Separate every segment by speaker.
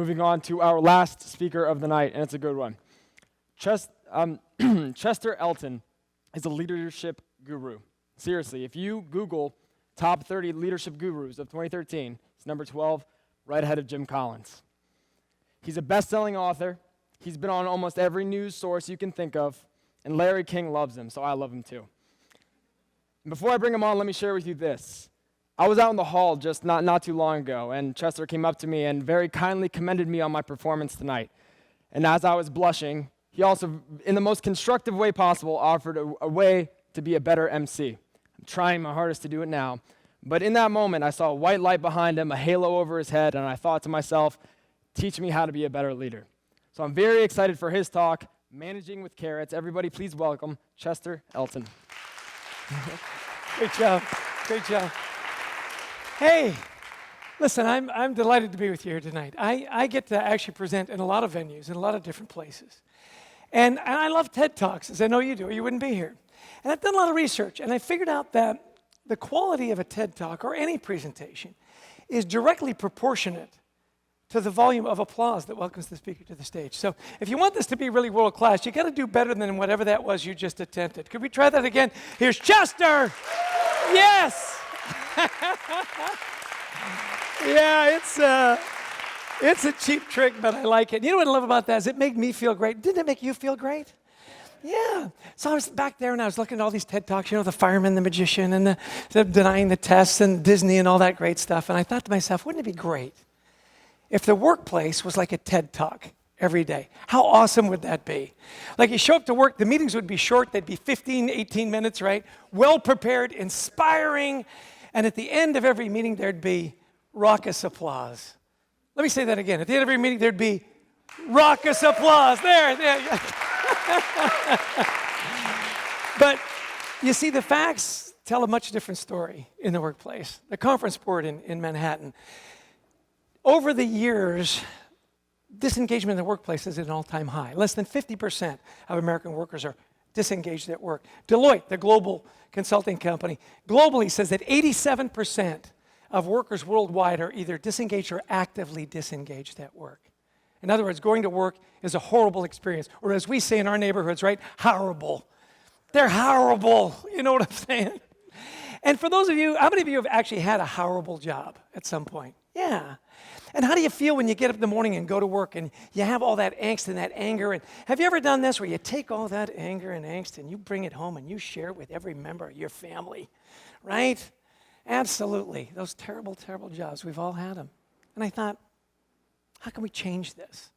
Speaker 1: moving on to our last speaker of the night, and it's a good one. Chester Elton is a leadership guru. Seriously, if you Google top 30 leadership gurus of 2013, it's number 12, right ahead of Jim Collins. He's a best-selling author. He's been on almost every news source you can think of, and Larry King loves him, so I love him too. Before I bring him on, let me share with you this. I was out in the hall just not too long ago, and Chester came up to me and very kindly commended me on my performance tonight. And as I was blushing, he also, in the most constructive way possible, offered a way to be a better MC. I'm trying my hardest to do it now. But in that moment, I saw a white light behind him, a halo over his head, and I thought to myself, teach me how to be a better leader. So I'm very excited for his talk, Managing with Carrots. Everybody, please welcome Chester Elton.
Speaker 2: Great job. Great job. Hey, listen, I'm delighted to be with you here tonight. I get to actually present in a lot of venues, in a lot of different places. And I love TED Talks, as I know you do, or you wouldn't be here. And I've done a lot of research, and I figured out that the quality of a TED Talk or any presentation is directly proportionate to the volume of applause that welcomes the speaker to the stage. So if you want this to be really world class, you got to do better than whatever that was you just attempted. Could we try that again? Here's Chester. Yes. Yeah, it's a cheap trick, but I like it. You know what I love about that is it made me feel great. Didn't it make you feel great? Yeah. So I was back there and I was looking at all these TED Talks, you know, the fireman, the magician, and the denying the tests and Disney and all that great stuff. And I thought to myself, wouldn't it be great if the workplace was like a TED Talk every day? How awesome would that be? Like you show up to work, the meetings would be short. They'd be 15, 18 minutes, right? Well prepared, inspiring. And at the end of every meeting, there'd be raucous applause. Let me say that again. At the end of every meeting, there'd be raucous applause. There. But you see, the facts tell a much different story in the workplace. The conference board in Manhattan. Over the years, disengagement in the workplace is at an all-time high. Less than 50% of American workers are disengaged at work. Deloitte, the global consulting company, globally says that 87% of workers worldwide are either disengaged or actively disengaged at work. In other words, going to work is a horrible experience, or as we say in our neighborhoods, right, horrible. They're horrible, you know what I'm saying? And for those of you, how many of you have actually had a horrible job at some point? Yeah. And how do you feel when you get up in the morning and go to work and you have all that angst and that anger? And have you ever done this where you take all that anger and angst and you bring it home and you share it with every member of your family, right? Absolutely. Those terrible, terrible jobs, we've all had them. And I thought, how can we change this?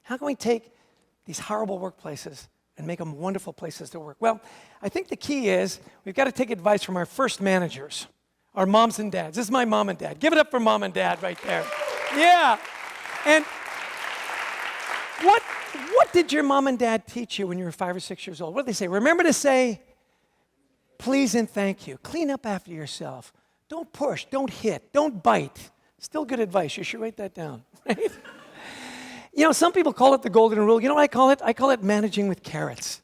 Speaker 2: How can we take these horrible workplaces and make them wonderful places to work? Well, I think the key is we've got to take advice from our first managers, our moms and dads. This is my mom and dad. Give it up for mom and dad right there. Yeah. And what did your mom and dad teach you when you were 5 or 6 years old? What did they say? Remember to say, please and thank you. Clean up after yourself. Don't push. Don't hit. Don't bite. Still good advice. You should write that down. Right? You know, some people call it the golden rule. You know what I call it? I call it managing with carrots.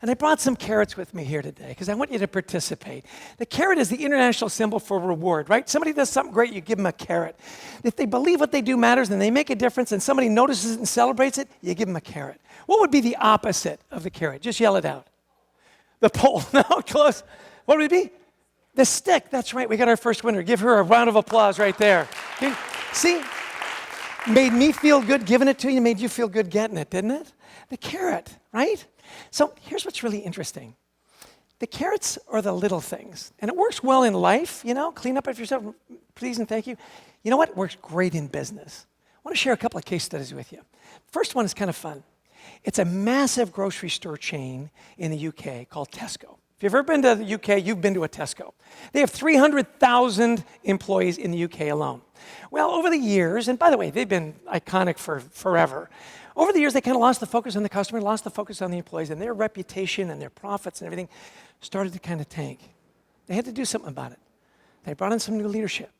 Speaker 2: And I brought some carrots with me here today because I want you to participate. The carrot is the international symbol for reward, right? Somebody does something great, you give them a carrot. If they believe what they do matters and they make a difference and somebody notices it and celebrates it, you give them a carrot. What would be the opposite of the carrot? Just yell it out. The pole. No, close. What would it be? The stick. That's right. We got our first winner. Give her a round of applause right there. See? Made me feel good giving it to you, made you feel good getting it, didn't it? The carrot, right? So here's what's really interesting. The carrots are the little things. And it works well in life, you know, clean up after yourself, please and thank you. You know what? It works great in business. I want to share a couple of case studies with you. First one is kind of fun. It's a massive grocery store chain in the UK called Tesco. If you've ever been to the UK, you've been to a Tesco. They have 300,000 employees in the UK alone. Well, over the years, and by the way, they've been iconic for forever. Over the years, they kind of lost the focus on the customer, lost the focus on the employees, and their reputation and their profits and everything started to kind of tank. They had to do something about it. They brought in some new leadership.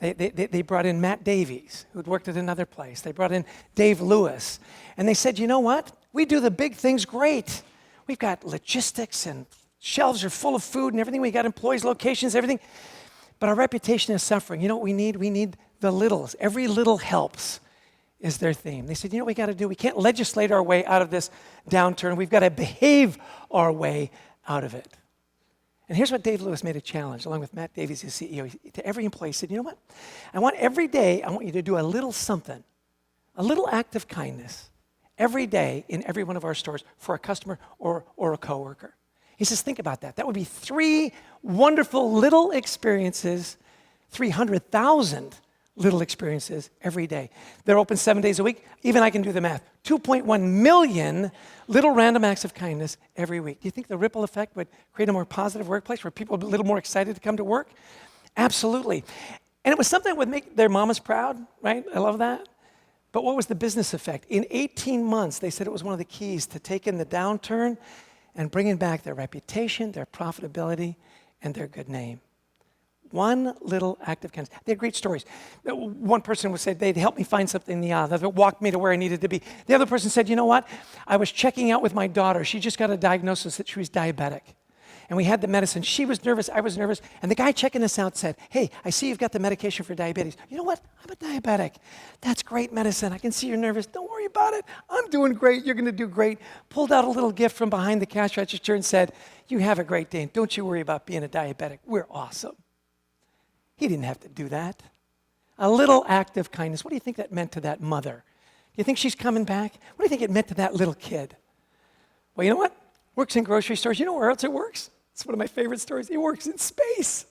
Speaker 2: They brought in Matt Davies, who'd worked at another place. They brought in Dave Lewis. And they said, you know what? We do the big things great. We've got logistics and shelves are full of food and everything. We got employees, locations, everything. But our reputation is suffering. You know what we need? We need the littles. Every little helps. is their theme. They said, you know what we got to do? We can't legislate our way out of this downturn. We've got to behave our way out of it. And here's what Dave Lewis made a challenge, along with Matt Davies, his CEO, to every employee. He said, you know what? Every day, I want you to do a little something, a little act of kindness, every day in every one of our stores for a customer or a coworker. He says, think about that. That would be 3 wonderful little experiences, 300,000 little experiences every day. They're open 7 days a week. Even I can do the math. 2.1 million little random acts of kindness every week. Do you think the ripple effect would create a more positive workplace where people would be a little more excited to come to work? Absolutely. And it was something that would make their mamas proud, right? I love that. But what was the business effect? In 18 months, they said it was one of the keys to taking the downturn and bringing back their reputation, their profitability, and their good name. One little act of kindness. They had great stories. One person would say, they'd help me find something in the aisle. They'd walk me to where I needed to be. The other person said, you know what? I was checking out with my daughter. She just got a diagnosis that she was diabetic. And we had the medicine. She was nervous. I was nervous. And the guy checking us out said, hey, I see you've got the medication for diabetes. You know what? I'm a diabetic. That's great medicine. I can see you're nervous. Don't worry about it. I'm doing great. You're going to do great. Pulled out a little gift from behind the cash register and said, you have a great day. Don't you worry about being a diabetic. We're awesome. He didn't have to do that. A little act of kindness. What do you think that meant to that mother? Do you think she's coming back? What do you think it meant to that little kid? Well, you know what? Works in grocery stores. You know where else it works? It's one of my favorite stories. It works in space.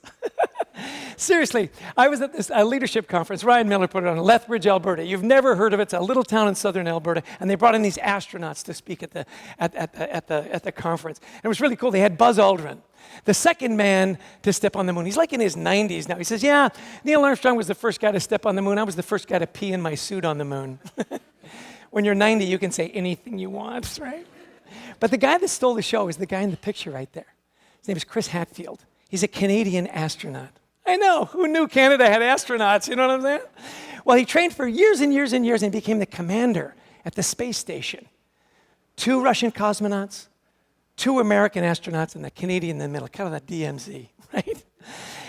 Speaker 2: Seriously, I was at this leadership conference. Ryan Miller put it on in Lethbridge, Alberta. You've never heard of it. It's a little town in southern Alberta, and they brought in these astronauts to speak at the conference. And it was really cool. They had Buzz Aldrin, the second man to step on the moon. He's like in his 90s now. He says, yeah, Neil Armstrong was the first guy to step on the moon. I was the first guy to pee in my suit on the moon. When you're 90, you can say anything you want, right? But the guy that stole the show is the guy in the picture right there. His name is Chris Hadfield. He's a Canadian astronaut. I know, who knew Canada had astronauts, you know what I'm saying? Well, he trained for years and years and years and became the commander at the space station. 2 Russian cosmonauts, 2 American astronauts, and the Canadian in the middle, kind of the DMZ, right?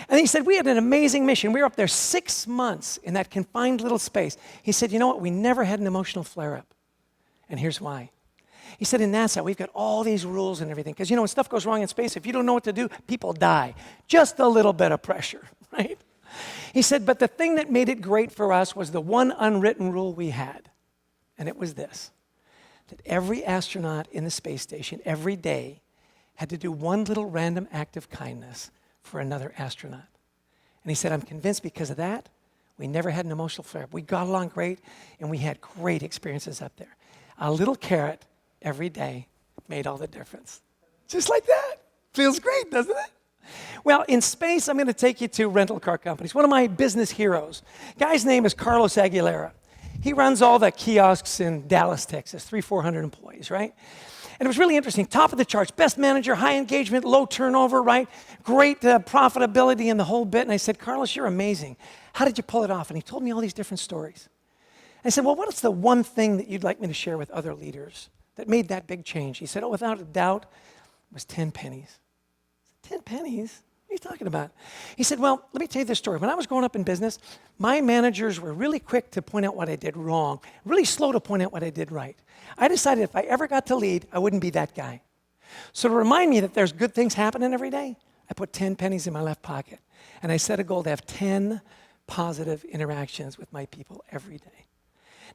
Speaker 2: And he said, we had an amazing mission. We were up there 6 months in that confined little space. He said, you know what? We never had an emotional flare-up. And here's why. He said, in NASA, we've got all these rules and everything. Because, you know, when stuff goes wrong in space, if you don't know what to do, people die. Just a little bit of pressure, right? He said, but the thing that made it great for us was the one unwritten rule we had. And it was this, that every astronaut in the space station every day had to do one little random act of kindness for another astronaut. And he said, I'm convinced because of that, we never had an emotional flare-up. We got along great, and we had great experiences up there. A little carrot every day made all the difference. Just like that. Feels great, doesn't it? Well, in space, I'm going to take you to rental car companies. One of my business heroes. Guy's name is Carlos Aguilera. He runs all the kiosks in Dallas, Texas, 300-400 employees, right? And it was really interesting. Top of the charts, best manager, high engagement, low turnover, right? Great profitability and the whole bit. And I said, Carlos, you're amazing. How did you pull it off? And he told me all these different stories. I said, well, what's the one thing that you'd like me to share with other leaders that made that big change? He said, oh, without a doubt, it was 10 pennies. 10 pennies? What are you talking about? He said, well, let me tell you this story. When I was growing up in business, my managers were really quick to point out what I did wrong, really slow to point out what I did right. I decided if I ever got to lead, I wouldn't be that guy. So to remind me that there's good things happening every day, I put 10 pennies in my left pocket. And I set a goal to have 10 positive interactions with my people every day.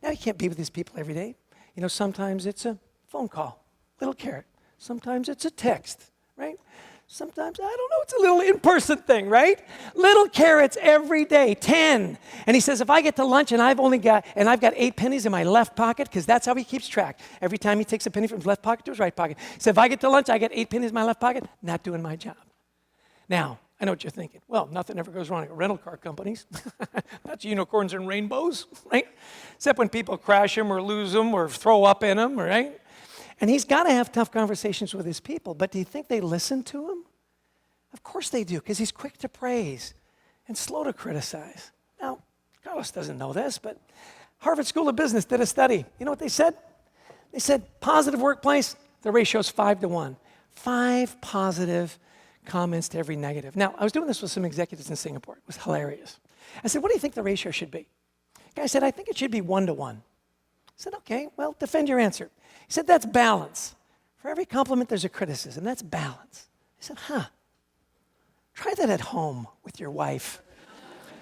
Speaker 2: Now, you can't be with these people every day. You know, sometimes it's a phone call, little carrot. Sometimes it's a text, right? Sometimes, I don't know, it's a little in-person thing, right? Little carrots every day, 10. And he says, if I get to lunch and I've got 8 pennies in my left pocket, because that's how he keeps track. Every time he takes a penny from his left pocket to his right pocket. He said, if I get to lunch, I get 8 pennies in my left pocket, not doing my job. Now, I know what you're thinking. Well, nothing ever goes wrong at rental car companies. That's unicorns and rainbows, right? Except when people crash them or lose them or throw up in them, right? And he's got to have tough conversations with his people. But do you think they listen to him? Of course they do, because he's quick to praise and slow to criticize. Now, Carlos doesn't know this, but Harvard School of Business did a study. You know what they said? They said positive workplace, the ratio is 5-1. 5 positive comments to every negative. Now, I was doing this with some executives in Singapore. It was hilarious. I said, what do you think the ratio should be? The guy said, I think it should be 1-1. said, okay, well, defend your answer. He said, that's balance. For every compliment, there's a criticism. That's balance. I said, try that at home with your wife.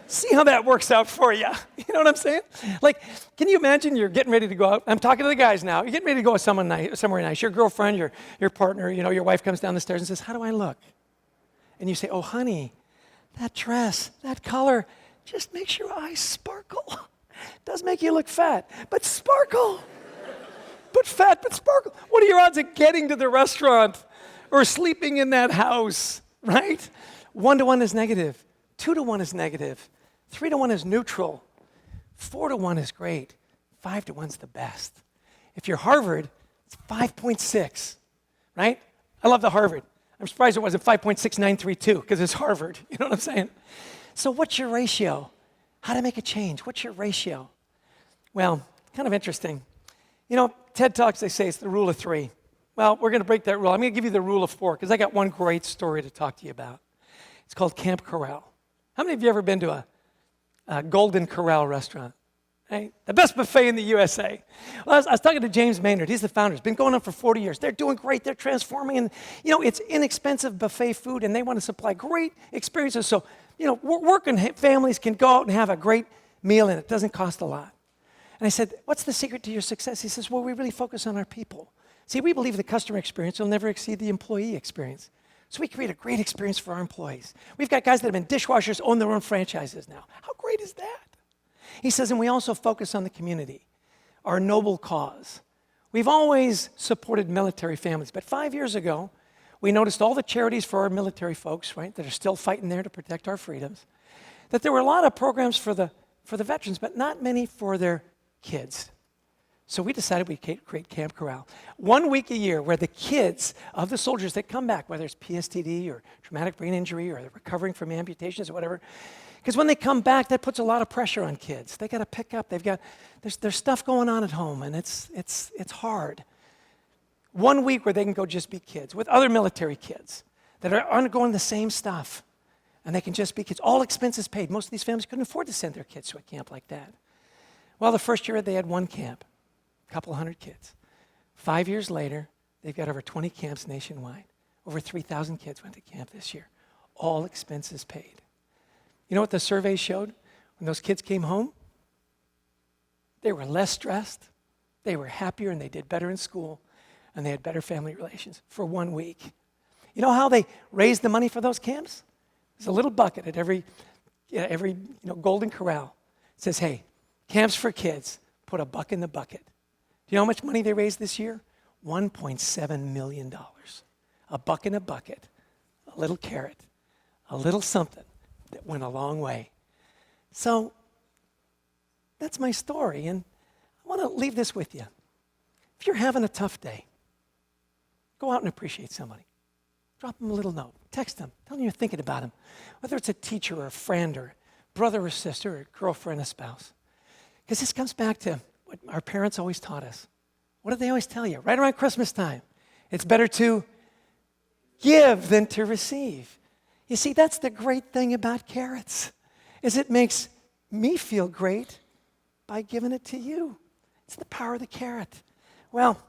Speaker 2: See how that works out for you. You know what I'm saying? Like, can you imagine you're getting ready to go out? I'm talking to the guys now. You're getting ready to go somewhere nice. Your girlfriend, your partner, your wife comes down the stairs and says, how do I look? And you say, oh, honey, that dress, that color, just makes your eyes sparkle. Does make you look fat, but sparkle. But fat, but sparkle. What are your odds of getting to the restaurant or sleeping in that house, right? 1-to-1 is negative. 2-to-1 is negative. 3-to-1 is neutral. 4-to-1 is great. 5-to-1 is the best. If you're Harvard, it's 5.6, right? I love the Harvard. I'm surprised it wasn't 5.6932 because it's Harvard. You know what I'm saying? So what's your ratio? How to make a change? What's your ratio? Well, kind of interesting. TED Talks, they say it's the rule of 3. Well, we're going to break that rule. I'm going to give you the rule of 4 because I got one great story to talk to you about. It's called Camp Corral. How many of you ever been to a Golden Corral restaurant? Right? The best buffet in the USA. Well, I was talking to James Maynard. He's the founder. It's been going on for 40 years. They're doing great. They're transforming. And, it's inexpensive buffet food, and they want to supply great experiences. So, working families can go out and have a great meal, and it doesn't cost a lot. And I said, what's the secret to your success? He says, well, we really focus on our people. See, we believe the customer experience will never exceed the employee experience. So we create a great experience for our employees. We've got guys that have been dishwashers, own their own franchises now. How great is that? He says, and we also focus on the community, our noble cause. We've always supported military families, but 5 years ago, we noticed all the charities for our military folks, right, that are still fighting there to protect our freedoms, that there were a lot of programs for the veterans, but not many for their kids. So we decided we'd create Camp Corral. 1 week a year where the kids of the soldiers that come back, whether it's PSTD or traumatic brain injury or they're recovering from amputations or whatever, because when they come back, that puts a lot of pressure on kids. They got to pick up. There's stuff going on at home, and it's hard. 1 week where they can go just be kids with other military kids that are undergoing the same stuff, and they can just be kids. All expenses paid. Most of these families couldn't afford to send their kids to a camp like that. Well, the first year they had one camp, a couple hundred kids. 5 years later, they've got over 20 camps nationwide. Over 3,000 kids went to camp this year. All expenses paid. You know what the survey showed? When those kids came home, they were less stressed, they were happier, and they did better in school, and they had better family relations for 1 week. You know how they raised the money for those camps? There's a little bucket at every Golden Corral. It says, hey, camps for kids, put $1 in the bucket. Do you know how much money they raised this year? $1.7 million. $1 in a bucket, a little carrot, a little something that went a long way. So that's my story, and I want to leave this with you. If you're having a tough day, go out and appreciate somebody. Drop them a little note. Text them. Tell them you're thinking about them. Whether it's a teacher or a friend or brother or sister or girlfriend or spouse. Because this comes back to what our parents always taught us. What did they always tell you? Right around Christmas time. It's better to give than to receive. You see, that's the great thing about carrots, is it makes me feel great by giving it to you. It's the power of the carrot. Well,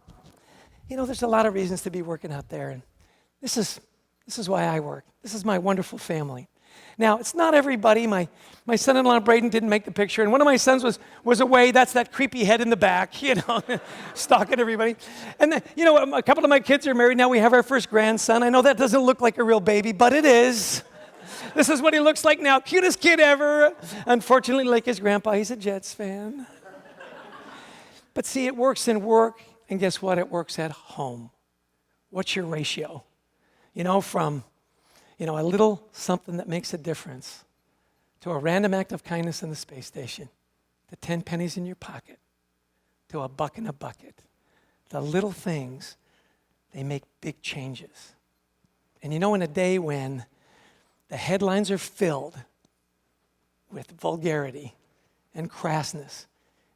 Speaker 2: there's a lot of reasons to be working out there, and this is why I work. This is my wonderful family. Now, it's not everybody. My son-in-law, Braden, didn't make the picture, and one of my sons was away. That's that creepy head in the back, stalking everybody. And then, a couple of my kids are married now. We have our first grandson. I know that doesn't look like a real baby, but it is. This is what he looks like now. Cutest kid ever. Unfortunately, like his grandpa, he's a Jets fan. But see, it works in work, and guess what? It works at home. What's your ratio? From a little something that makes a difference, to a random act of kindness in the space station, to 10 pennies in your pocket, to $1 in a bucket. The little things, they make big changes. And in a day when the headlines are filled with vulgarity and crassness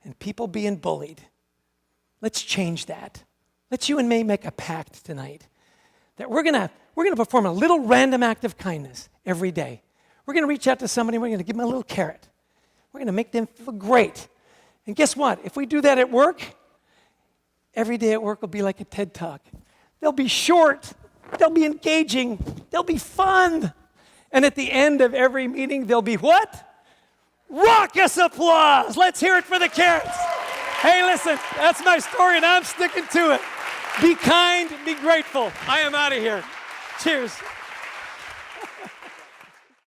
Speaker 2: and people being bullied, let's change that. Let's you and me make a pact tonight that we're going to perform a little random act of kindness every day. We're going to reach out to somebody, we're going to give them a little carrot. We're going to make them feel great. And guess what? If we do that at work, Every day at work will be like a TED Talk. They'll be short. They'll be engaging. They'll be fun. And at the end of every meeting, there'll be what? Raucous applause. Let's hear it for the Karens. Hey, listen, that's my story, and I'm sticking to it. Be kind, be grateful. I am out of here. Cheers.